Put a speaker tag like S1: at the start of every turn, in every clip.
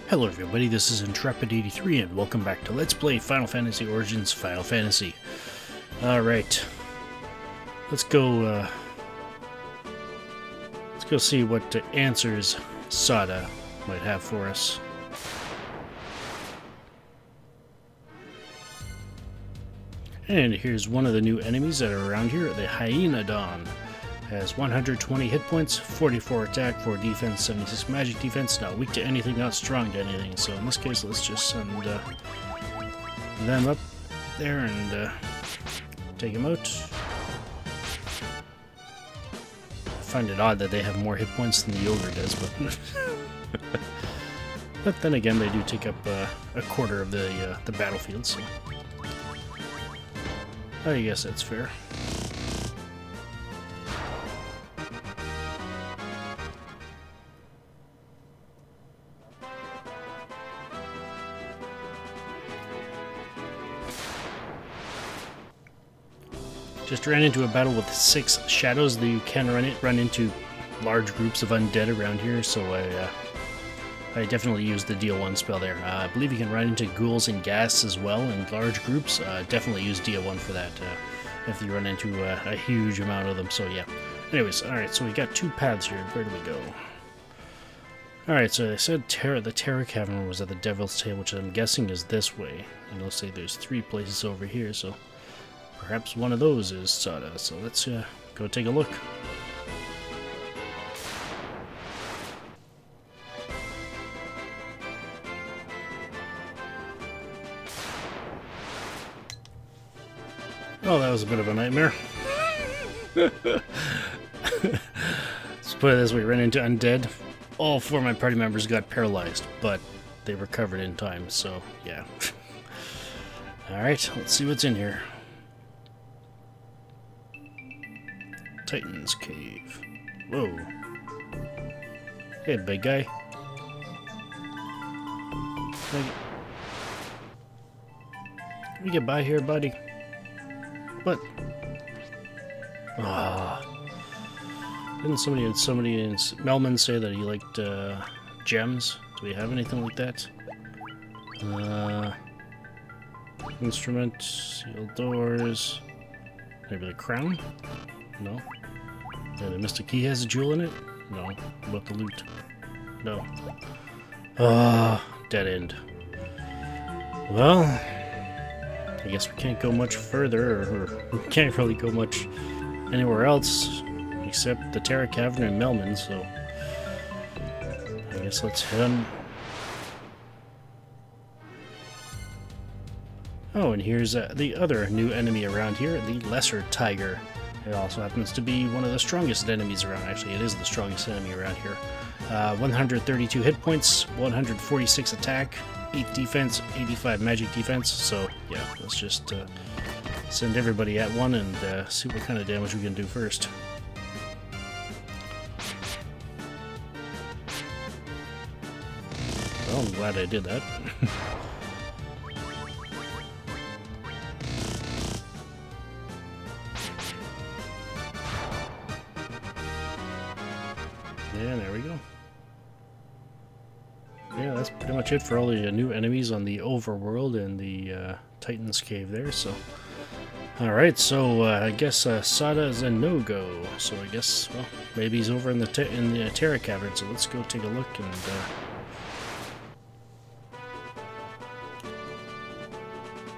S1: Hello everybody, this is Intrepid83 and welcome back to Let's Play Final Fantasy Origins Final Fantasy. Alright. Let's go see what answers Sada might have for us. And here's one of the new enemies that are around here, the Hyaenodon. Has 120 hit points, 44 attack, 4 defense, 76 magic defense, not weak to anything, not strong to anything. So in this case, let's just send them up there and take them out. I find it odd that they have more hit points than the ogre does, but but then again, they do take up a quarter of the battlefield, so I guess that's fair. Just ran into a battle with 6 shadows. You can run into large groups of undead around here, so I definitely used the deal 1 spell there. I believe you can run into ghouls and ghasts as well in large groups. Definitely use deal 1 for that if you run into a huge amount of them, so yeah. Anyways, alright, so we got 2 paths here. Where do we go? Alright, so they said the Terror Cavern was at the Devil's Tail, which I'm guessing is this way. And they'll say there's 3 places over here, so perhaps one of those is Sada, so let's go take a look. Oh, that was a bit of a nightmare. Let's put it this way, ran into undead. All 4 of my party members got paralyzed, but they recovered in time, so yeah. Alright, let's see what's in here. Titan's Cave. Whoa. Hey, big guy. Can we get by here, buddy? What? Ah. Didn't somebody in Melman say that he liked gems? Do we have anything like that? Instrument, sealed doors. Maybe the crown? No. Yeah, the Mystic Key has a jewel in it? No. What about the loot? No. Dead end. Well, I guess we can't go much further, or we can't really go much anywhere else except the Terror Cavern and Melman, so I guess let's head on. Oh, and here's the other new enemy around here, the Lesser Tiger. It also happens to be one of the strongest enemies around. Actually, it is the strongest enemy around here. 132 hit points, 146 attack, 8 defense, 85 magic defense. So, yeah, let's just send everybody at one and see what kind of damage we can do first. Well, I'm glad I did that. Yeah, there we go. Yeah, that's pretty much it for all the new enemies on the overworld and the Titan's Cave there, so. Alright, so I guess Sada is a no-go, so I guess, well, maybe he's over in the Terror Cavern, so let's go take a look and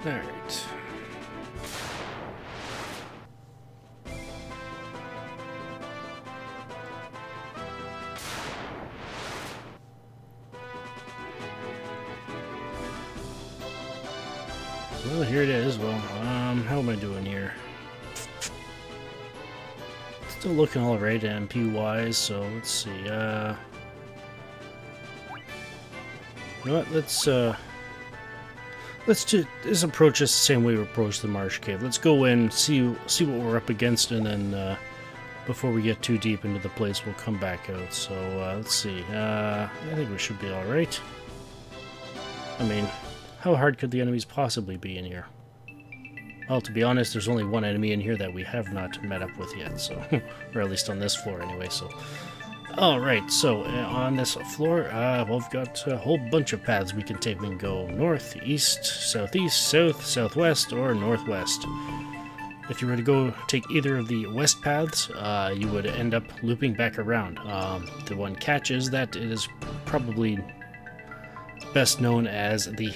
S1: alright. Well, here it is. Well, how am I doing here? Still looking alright MP-wise, so let's see, you know what, let's just approach this the same way we approached the Marsh Cave. Let's go in, see what we're up against, and then, before we get too deep into the place, we'll come back out. So, let's see, I think we should be alright. I mean, how hard could the enemies possibly be in here? Well, to be honest, there's only one enemy in here that we have not met up with yet, so or at least on this floor anyway, so Alright, so on this floor, we've got a whole bunch of paths we can take. We can go north, east, southeast, south, southwest, or northwest. If you were to go take either of the west paths, you would end up looping back around. The one catch is that it is probably best known as the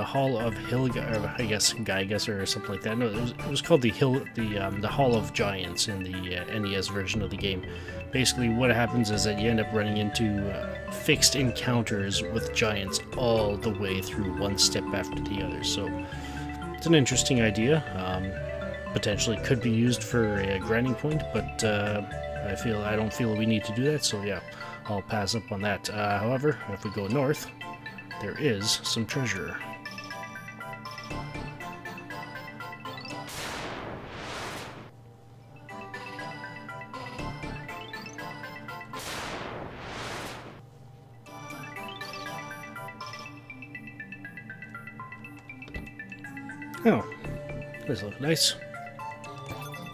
S1: Hall of Hilga, I guess Gygas or something like that. No, it was called the Hall of Giants in the NES version of the game. Basically, what happens is that you end up running into fixed encounters with giants all the way through, one step after the other. So it's an interesting idea. Potentially could be used for a grinding point, but I don't feel we need to do that. So yeah, I'll pass up on that. However, if we go north, there is some treasure. Oh, this looks nice.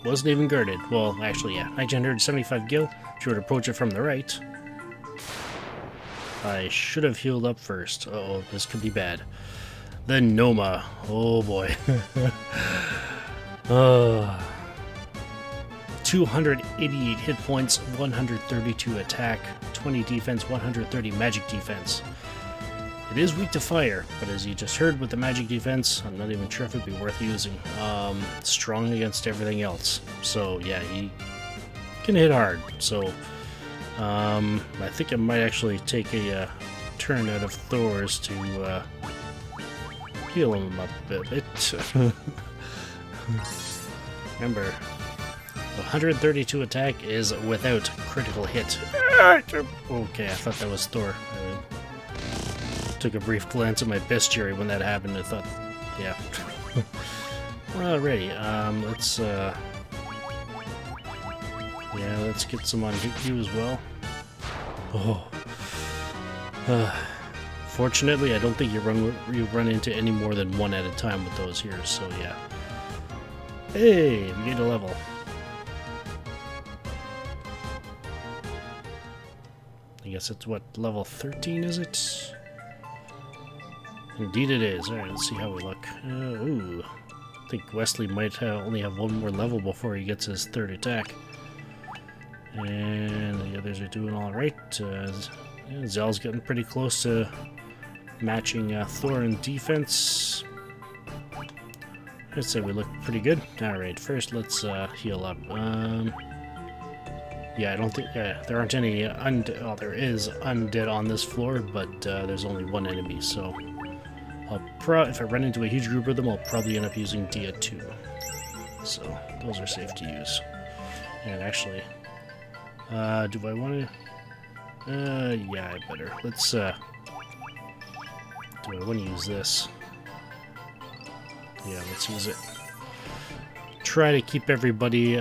S1: Wasn't even guarded. Well, actually, yeah. 975 gil. If you were to approach it from the right. I should have healed up first. Uh-oh, this could be bad. The Noma. Oh boy. 288 hit points, 132 attack, 20 defense, 130 magic defense. It is weak to fire, but as you just heard with the magic defense, I'm not even sure if it'd be worth using. Strong against everything else. So yeah, he can hit hard. So I think I might actually take a turn out of Thor's to heal him up a bit. Remember, 132 attack is without critical hit. Okay, I thought that was Thor. Took a brief glance at my bestiary when that happened. I thought, yeah. Alrighty, let's get some on you as well. Oh. Fortunately, I don't think you run into any more than one at a time with those here. So yeah. Hey, we gained a level. I guess it's what, level 13 is it? Indeed it is. Alright, let's see how we look. Ooh. I think Wesley might only have one more level before he gets his third attack. And the others are doing alright. Zell's getting pretty close to matching Thor in defense. I'd say we look pretty good. Alright, first let's heal up. Yeah, I don't think there aren't any undead. Oh, there is undead on this floor, but there's only one enemy, so if I run into a huge group of them, I'll probably end up using Dia 2. So those are safe to use. And actually, do I want to? Yeah, I better. Let's. Do I want to use this? Yeah, let's use it. Try to keep everybody.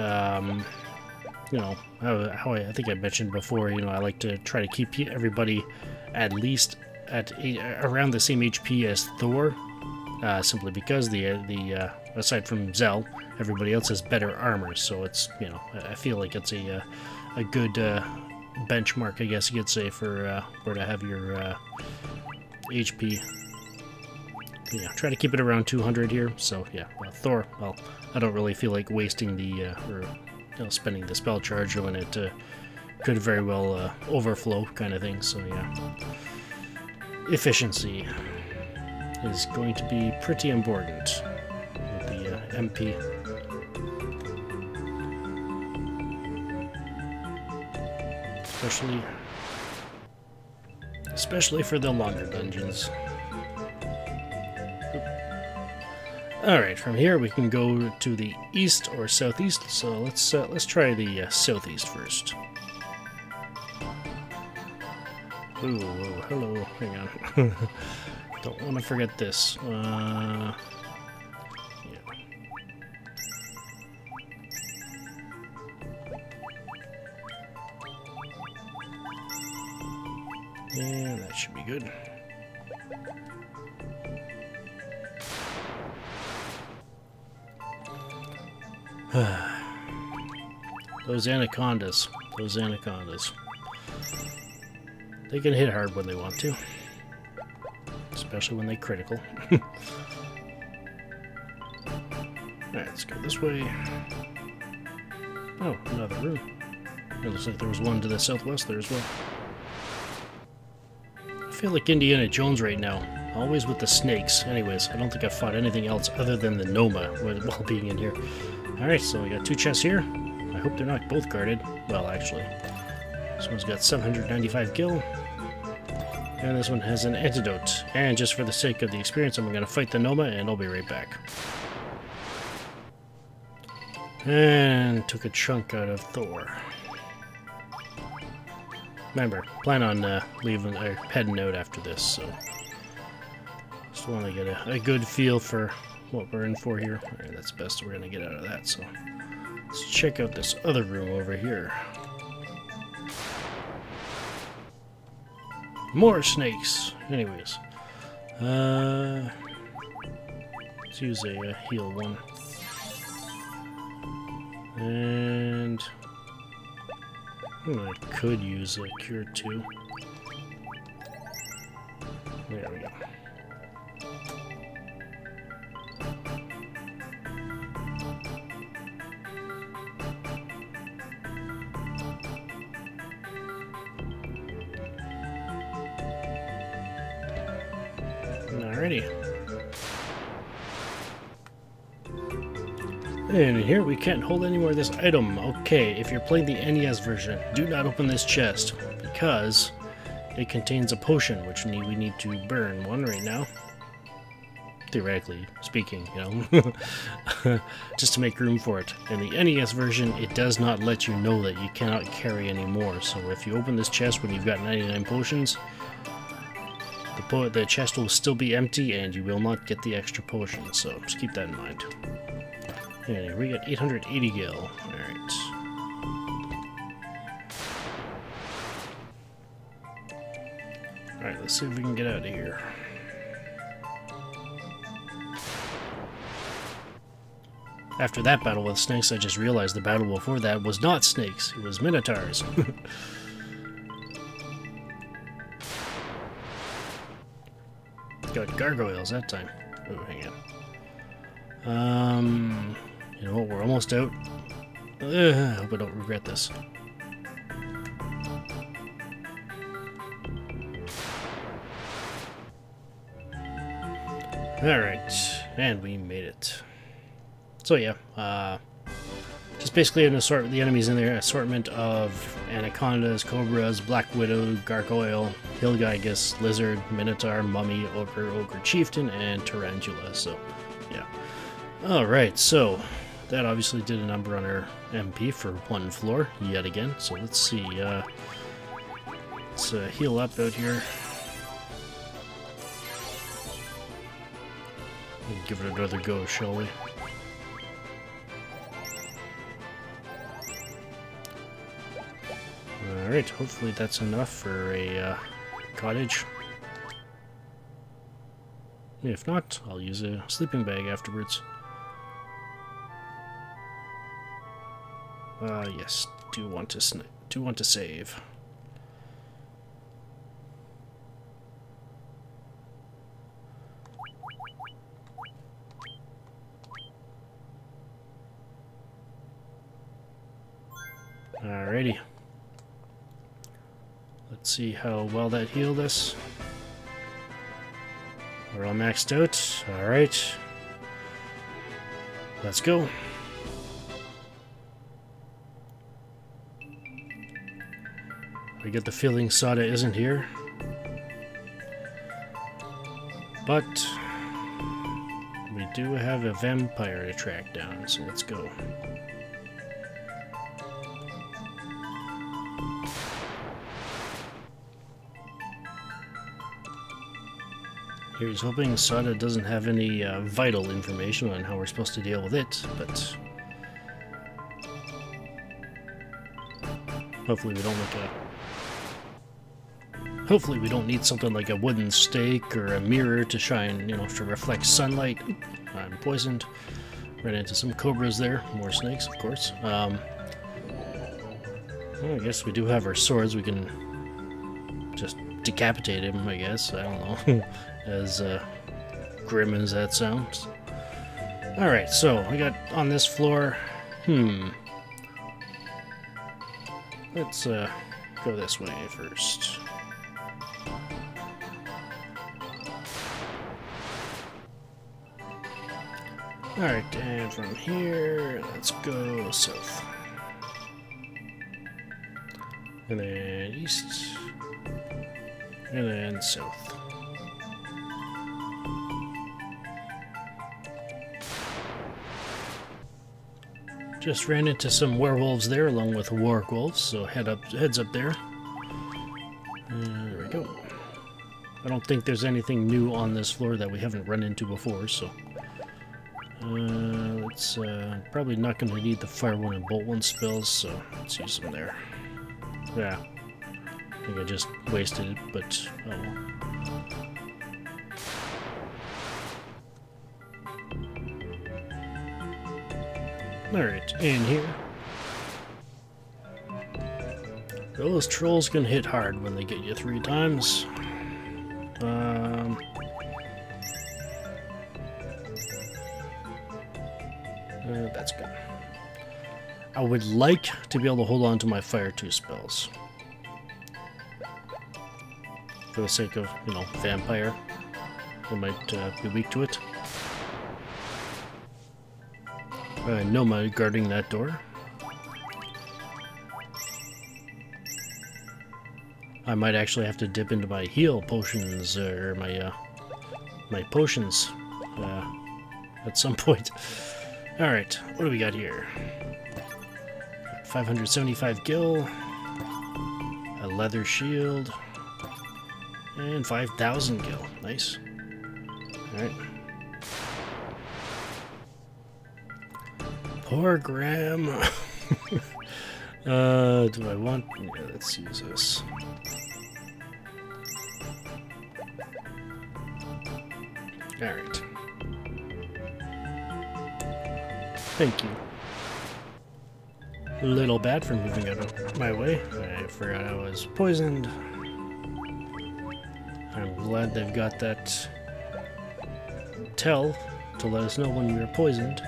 S1: You know, how I think I mentioned before. You know, I like to try to keep everybody at least at around the same HP as Thor, simply because the aside from Zell, everybody else has better armor. So it's, you know, I feel like it's a good benchmark, I guess you could say, for where to have your HP. Yeah, try to keep it around 200 here. So yeah, Thor. Well, I don't really feel like wasting the spending the spell charge when it could very well overflow, kind of thing. So yeah. Efficiency is going to be pretty important with the MP. Especially for the longer dungeons. Alright, from here we can go to the east or southeast, so let's try the southeast first. Ooh, whoa, hello, hang on. Don't want to forget this. Yeah. Yeah, that should be good. Those anacondas. those anacondas. They can hit hard when they want to. Especially when they critical. Alright, let's go this way. Oh, another room. It looks like there was one to the southwest there as well. I feel like Indiana Jones right now. Always with the snakes. Anyways, I don't think I've fought anything else other than the Noma while being in here. Alright, so we got 2 chests here. I hope they're not both guarded. Well, actually. This one's got 795 gil. And this one has an antidote. And just for the sake of the experience, I'm going to fight the Noma, and I'll be right back. And took a chunk out of Thor. Remember, plan on leaving or heading out after this, so just want to get a good feel for what we're in for here. Alright, that's the best we're going to get out of that, so let's check out this other room over here. More snakes! Anyways. Let's use a heal one. And I could use a cure 2. There we go. Alrighty. And in here we can't hold any more of this item. Okay, if you're playing the NES version, do not open this chest because it contains a potion, which we need to burn one right now. Theoretically speaking, you know, just to make room for it. In the NES version, it does not let you know that you cannot carry any more. So if you open this chest when you've got 99 potions, the chest will still be empty and you will not get the extra potion. So just keep that in mind. Anyway, we got 880 gil. Alright. Alright, let's see if we can get out of here. After that battle with snakes, I just realized the battle before that was not snakes, it was minotaurs. Got gargoyles that time. Oh, hang on. You know what, we're almost out. I hope I don't regret this. Alright, and we made it. So yeah, just basically an assortment, the enemies in there, assortment of anacondas, cobras, black widow, gargoyle, Hilgigus, lizard, minotaur, mummy, ogre chieftain, and tarantula. So yeah. Alright, so that obviously did a number on our MP for one floor, yet again. So let's see, let's heal up out here. We'll give it another go, shall we? Alright, hopefully that's enough for a cottage. If not, I'll use a sleeping bag afterwards. Yes, do want to save. Alrighty. Let's see how well that healed us. We're all maxed out. Alright. Let's go. I get the feeling Sada isn't here. But we do have a vampire to track down, so let's go. Here's hoping Sada doesn't have any vital information on how we're supposed to deal with it, but hopefully we don't hopefully we don't need something like a wooden stake or a mirror to shine, you know, to reflect sunlight. Oop, I'm poisoned. Ran into some cobras there, more snakes, of course. Well, I guess we do have our swords. We can just decapitate him, I guess. I don't know. As grim as that sounds. Alright, so we got on this floor. Let's go this way first. Alright, and from here, let's go south. And then east. And then south. Just ran into some werewolves there along with wargwolves, so heads up there. There we go. I don't think there's anything new on this floor that we haven't run into before, so... let's probably not going to need the fire one and bolt one spells, so let's use them there. Yeah, I think I just wasted it, but oh well. Alright, in here. Those trolls can hit hard when they get you 3 times. That's good. I would like to be able to hold on to my Fire 2 spells. For the sake of, you know, vampire. I might be weak to it. Noma guarding that door. I might actually have to dip into my heal potions, or my potions, at some point. Alright, what do we got here? 575 gil, a leather shield, and 5,000 gil. Nice. Alright. Poor Graham. Do I want... Yeah, let's use this. Alright. Thank you. Little bad for moving out of my way. I forgot I was poisoned. I'm glad they've got that tell to let us know when we were poisoned.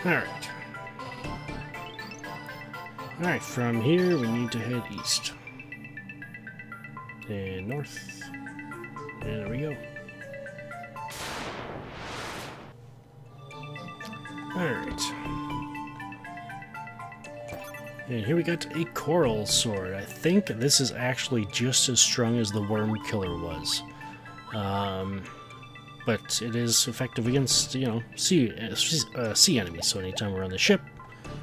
S1: Alright. Alright, from here we need to head east. And north. And there we go. Alright. And here we got a coral sword. I think this is actually just as strong as the worm killer was. But it is effective against, you know, sea enemies, so anytime we're on the ship,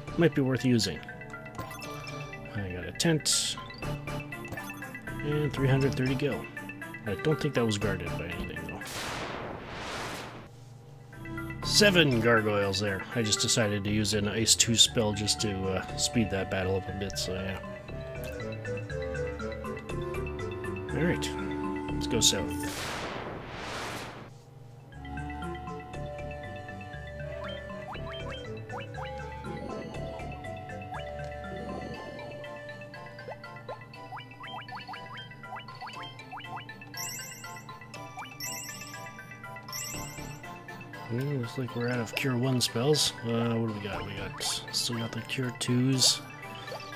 S1: it might be worth using. I got a tent, and 330 gil. I don't think that was guarded by anything, though. 7 gargoyles there. I just decided to use an Ice 2 spell just to speed that battle up a bit, so yeah. Alright, let's go south. Looks like we're out of Cure 1 spells. What do we got? We got still got the Cure 2s.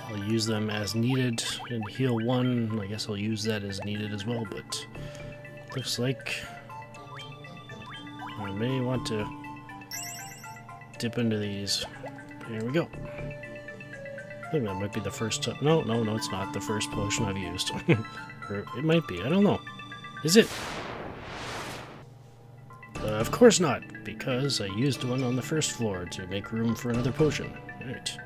S1: I'll use them as needed. And Heal 1, I guess I'll use that as needed as well, but looks like I may want to dip into these. Here we go. I think that might be the first time. No, it's not the first potion I've used. Or it might be, I don't know. Is it? Of course not, because I used one on the first floor to make room for another potion. Alright.